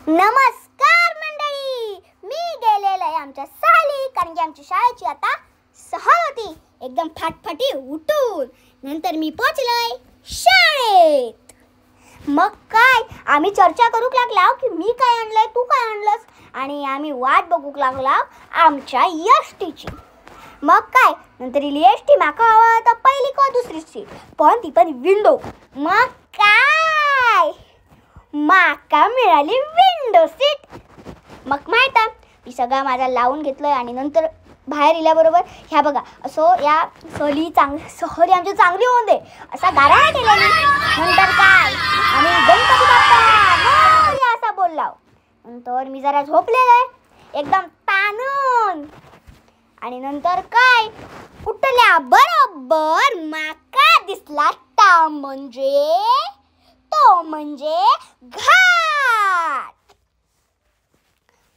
नमस्कार मंडळी, मी गेलेलो आहे आमच्या साली, कारण की आमची शाळेची आता सहल होती. एकदम फाटफाटी उठून नंतर मी पोहोचलोय शाळेत. मग काय आम्ही चर्चा करू लागलो की मी काय आणलंय, तू काय आणलंस, आणि आम्ही वाट बघू लागलो आमच्या एसटीची. मग काय नंतर एसटी माका हवा तर पहिली का दुसरी सीट, पण ती पण विंडो. मग काय माका मिळाली विंडो सीट. मग माहित आहे मी सगळा माझा लावून घेतलंय आणि नंतर बाहेर इल्याबरोबर ह्या बघा असं या सहली आमची चांगली होऊन दे असा गारा केला. नंतर काय आम्ही गणपती बाप्पा असा बोलला. नंतर मी जरा झोपलेलो आहे एकदम ताणून, आणि नंतर काय उठल्या बरोबर माका दिसला तो म्हणजे घाट.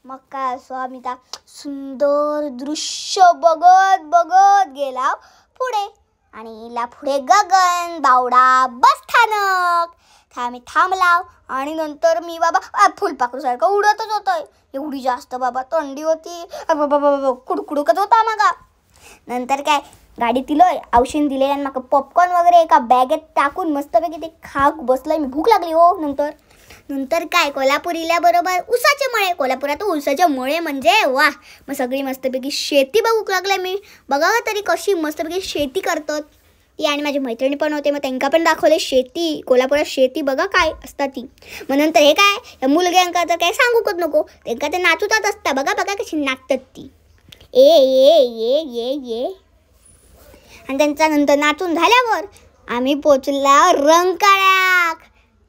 मग काय असं आम्ही त्या सुंदर दृश्य बघत गेला पुढे, आणि इला पुढे गगन बावडा बस स्थानक. आम्ही थांबलाव आणि नंतर मी बाबा फुलपाखरूसारखं उडतच होतोय. एवढी जास्त बाबा थंडी होती, कुडकुडकत होता मागा. नंतर काय गाडीत दिलोय औषध दिले आणि मग पॉपकॉर्न वगैरे एका बॅगेत टाकून मस्तपैकी ते खाक बसलंय. मी भूक लागली हो. नंतर काय कोल्हापूर इल्याबरोबर उसाचे मळे. कोल्हापुरात उसाचे मळे म्हणजे वा. मग सगळी मस्तपैकी शेती बघू लागले मी. बघावं तरी कशी मस्तपैकी शेती करतात ती, आणि माझी मैत्रिणी पण होते. मग त्यांना पण दाखवले शेती. कोल्हापुरात शेती बघा काय असतात ती. मग नंतर हे काय या मुलग्यांका तर काय सांगूच नको, त्यांना ते नाचूतात असतात. बघा कशी नाचतात ती. ये आणि त्यांचा नंतर नाचून झाल्यावर आम्ही पोचला रंकाळ्याक.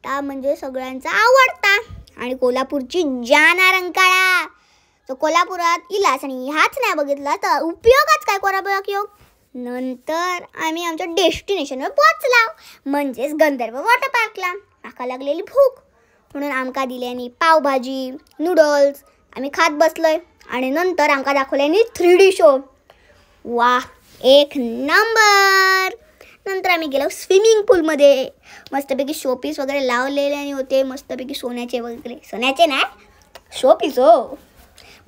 त्या म्हणजे सगळ्यांचा आवडता आणि कोल्हापूरची जाना रंकाळा. तो कोल्हापुरात इलास आणि ह्याच नाही बघितला तर उपयोगच काय कोल्हापुरात योग. नंतर आम्ही आमच्या डेस्टिनेशनवर पोहोचला म्हणजेच गंधर्व वॉटर पार्कला. माका लागलेली भूक म्हणून आमका दिल्यानी पावभाजी नूडल्स आम्ही खात बसलोय, आणि नंतर आमका दाखवल्यानी 3D शो. वा एक नंबर. नंतर आम्ही गेलो स्विमिंग पूलमध्ये. मस्तपैकी शोपीस वगैरे लावलेले आणि होते मस्तपैकी सोन्याचे नाही शोपीस हो.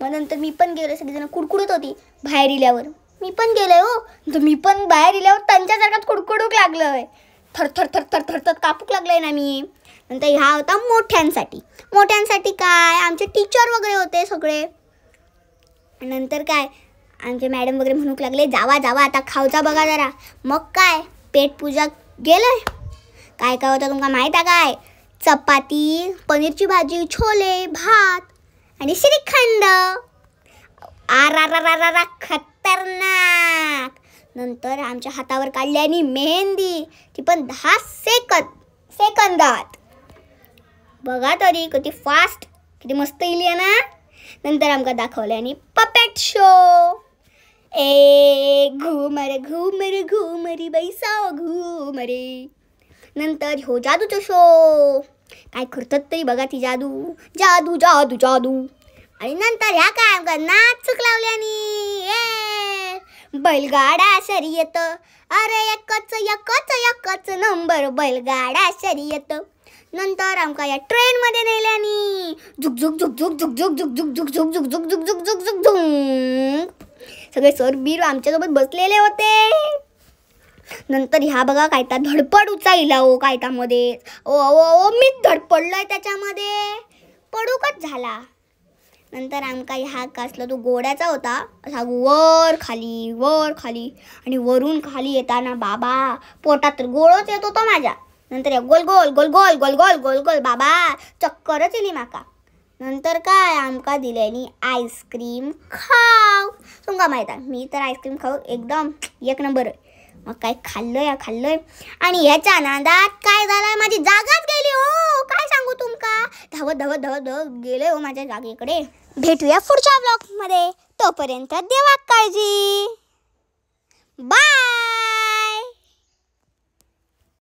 मग नंतर मी पण गेलो. सगळीजण कुडकुडत होती बाहेर इल्यावर. मी पण गेलोय हो. तर मी पण बाहेर इल्यावर त्यांच्यासारखाच कुडकुडूक लागलोय. थर कापूक लागलोय ना मी. नंतर ह्या होता मोठ्यांसाठी काय आमचे टीचर वगैरे होते सगळे. नंतर काय आमचे मॅडम वगैरे म्हणूक लागले जावा आता खाऊचा बघा जरा. मग काय पेटपूजा गेलोय. काय होतं तुमका माहीत आहे काय? चपाती, पनीरची भाजी, छोले, भात आणि श्रीखंड. आरा खतरनाक. नंतर आमच्या हातावर काढल्यानी मेहंदी, ती पण 10 सेकंदात. बघा तरी किती फास्ट, किती मस्त इली आहे ना. नंतर आमका दाखवल्यानी पपेट शो. घुमरे बैसाव घुमरे. नंतर हो जादूचा शो. काय करतात तरी बघा ती जादू. आणि नंतर ह्या काय आमका नाच लावल्यानी बैलगाडा शर्यत. अरे एकच नंबर बैलगाडा शर्यत. नंतर आमका या ट्रेन मध्ये नेल्यानी झुक. सगळे सर बीर आमच्यासोबत बसलेले होते. नंतर ह्या बघा काय त्या धडपड उचाईला हो काय त्यामध्ये. मीच धडपडलोय त्याच्यामध्ये, पडूकच झाला. नंतर आमका ह्या कसला तो गोड्याचा होता असा वर खाली आणि वरून खाली येताना बाबा पोटात तर गोळच येत होता माझ्या. नंतर या गोल बाबा चक्करच येली माका. नंतर काय आमका दिल्यानी आईस्क्रीम खाव. तुमका माहित आहे मी तर आईस्क्रीम खाऊ एकदम एक नंबर. मग काय खाल्लोय आणि ह्याच्या नादात काय झालं माझी जागाच गेली हो. काय सांगू तुमका. धावत गेले हो माझ्या जागेकडे. भेटूया पुढच्या ब्लॉग मध्ये. तोपर्यंत देवा काळजी. बाय.